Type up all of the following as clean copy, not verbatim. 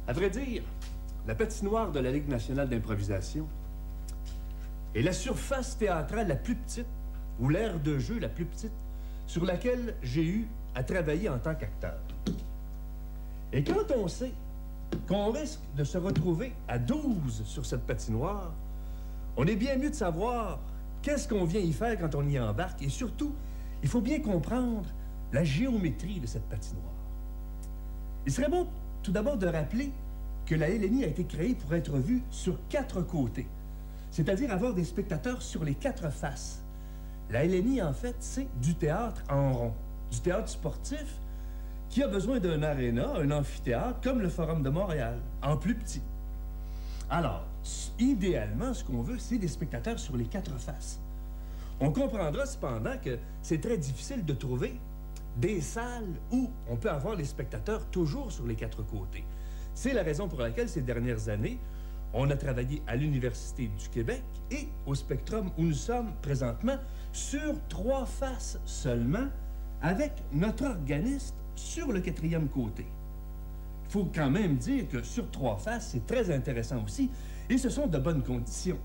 À vrai dire, la patinoire de la Ligue nationale d'improvisation est la surface théâtrale la plus petite, ou l'aire de jeu la plus petite, sur laquelle j'ai eu à travailler en tant qu'acteur. Et quand on sait qu'on risque de se retrouver à 12 sur cette patinoire, on est bien mieux de savoir qu'est-ce qu'on vient y faire quand on y embarque, et surtout, il faut bien comprendre la géométrie de cette patinoire. Il serait bon tout d'abord de rappeler que la LNI a été créée pour être vue sur 4 côtés, c'est-à-dire avoir des spectateurs sur les 4 faces. La LNI, en fait, c'est du théâtre en rond, du théâtre sportif qui a besoin d'un aréna, un amphithéâtre, comme le Forum de Montréal, en plus petit. Alors, idéalement, ce qu'on veut, c'est des spectateurs sur les 4 faces. On comprendra cependant que c'est très difficile de trouver des salles où on peut avoir les spectateurs toujours sur les 4 côtés. C'est la raison pour laquelle, ces dernières années, on a travaillé à l'Université du Québec et au Spectrum, où nous sommes présentement, sur 3 faces seulement, avec notre organiste sur le 4e côté. Il faut quand même dire que sur 3 faces, c'est très intéressant aussi, et ce sont de bonnes conditions.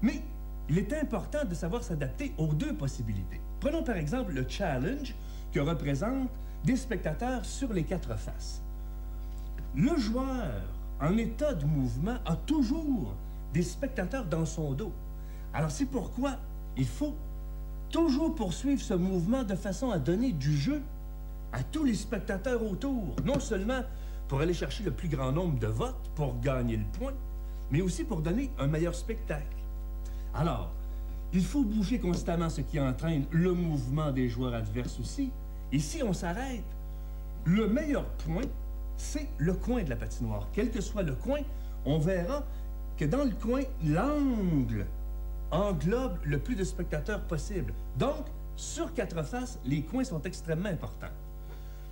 Mais il est important de savoir s'adapter aux 2 possibilités. Prenons par exemple le challenge que représente des spectateurs sur les 4 faces. Le joueur en état de mouvement a toujours des spectateurs dans son dos. Alors c'est pourquoi il faut toujours poursuivre ce mouvement de façon à donner du jeu à tous les spectateurs autour, non seulement pour aller chercher le plus grand nombre de votes pour gagner le point, mais aussi pour donner un meilleur spectacle. Alors, il faut bouger constamment, ce qui entraîne le mouvement des joueurs adverses aussi. Et si on s'arrête, le meilleur point, c'est le coin de la patinoire. Quel que soit le coin, on verra que dans le coin, l'angle englobe le plus de spectateurs possible. Donc, sur 4 faces, les coins sont extrêmement importants.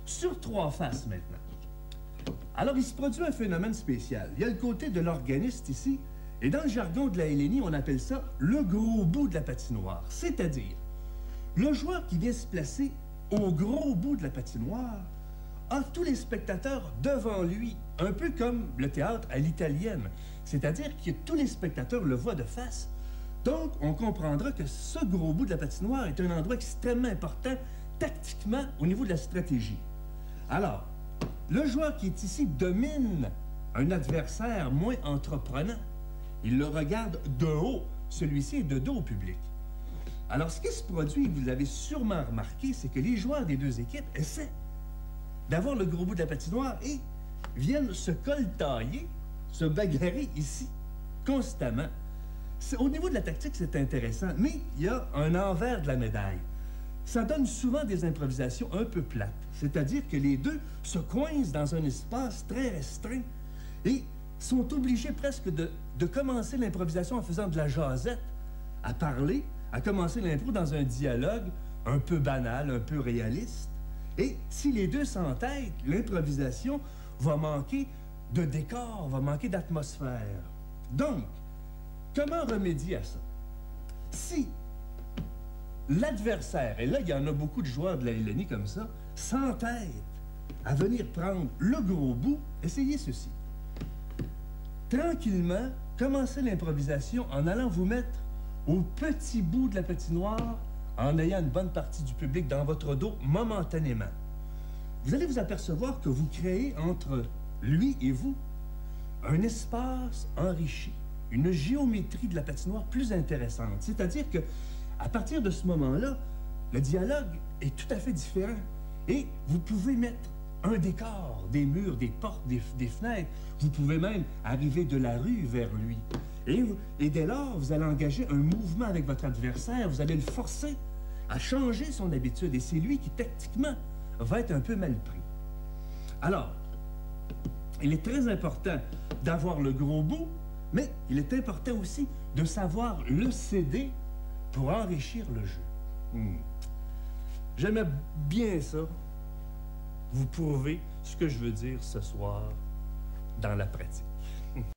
Sur 3 faces maintenant. Alors, il se produit un phénomène spécial. Il y a le côté de l'organiste ici, et dans le jargon de la LNI, on appelle ça le gros bout de la patinoire. C'est-à-dire, le joueur qui vient se placer au gros bout de la patinoire a tous les spectateurs devant lui, un peu comme le théâtre à l'italienne. C'est-à-dire que tous les spectateurs le voient de face. Donc, on comprendra que ce gros bout de la patinoire est un endroit extrêmement important tactiquement au niveau de la stratégie. Alors, le joueur qui est ici domine un adversaire moins entreprenant. Il le regarde de haut. Celui-ci est de dos au public. Alors, ce qui se produit, vous l'avez sûrement remarqué, c'est que les joueurs des 2 équipes essaient d'avoir le gros bout de la patinoire et viennent se coltailler, se bagarrer ici, constamment. Au niveau de la tactique, c'est intéressant, mais il y a un envers de la médaille. Ça donne souvent des improvisations un peu plates, c'est-à-dire que les 2 se coincent dans un espace très restreint et sont obligés presque de commencer l'improvisation en faisant de la jasette, à parler, à commencer l'impro dans un dialogue un peu banal, un peu réaliste. Et si les 2 s'entêtent, l'improvisation va manquer de décor, va manquer d'atmosphère. Donc, comment remédier à ça? Si l'adversaire, et là, il y en a beaucoup de joueurs de la LNI comme ça, s'entêtent à venir prendre le gros bout, essayez ceci. Tranquillement, commencez l'improvisation en allant vous mettre au petit bout de la patinoire, en ayant une bonne partie du public dans votre dos momentanément. Vous allez vous apercevoir que vous créez entre lui et vous un espace enrichi, une géométrie de la patinoire plus intéressante. C'est-à-dire que à partir de ce moment-là, le dialogue est tout à fait différent. Et vous pouvez mettre un décor, des murs, des portes, des fenêtres. Vous pouvez même arriver de la rue vers lui. Et dès lors, vous allez engager un mouvement avec votre adversaire. Vous allez le forcer à changer son habitude. Et c'est lui qui, tactiquement, va être un peu mal pris. Alors, il est très important d'avoir le gros bout, mais il est important aussi de savoir le céder pour enrichir le jeu. J'aimais bien ça, vous prouver ce que je veux dire ce soir dans la pratique.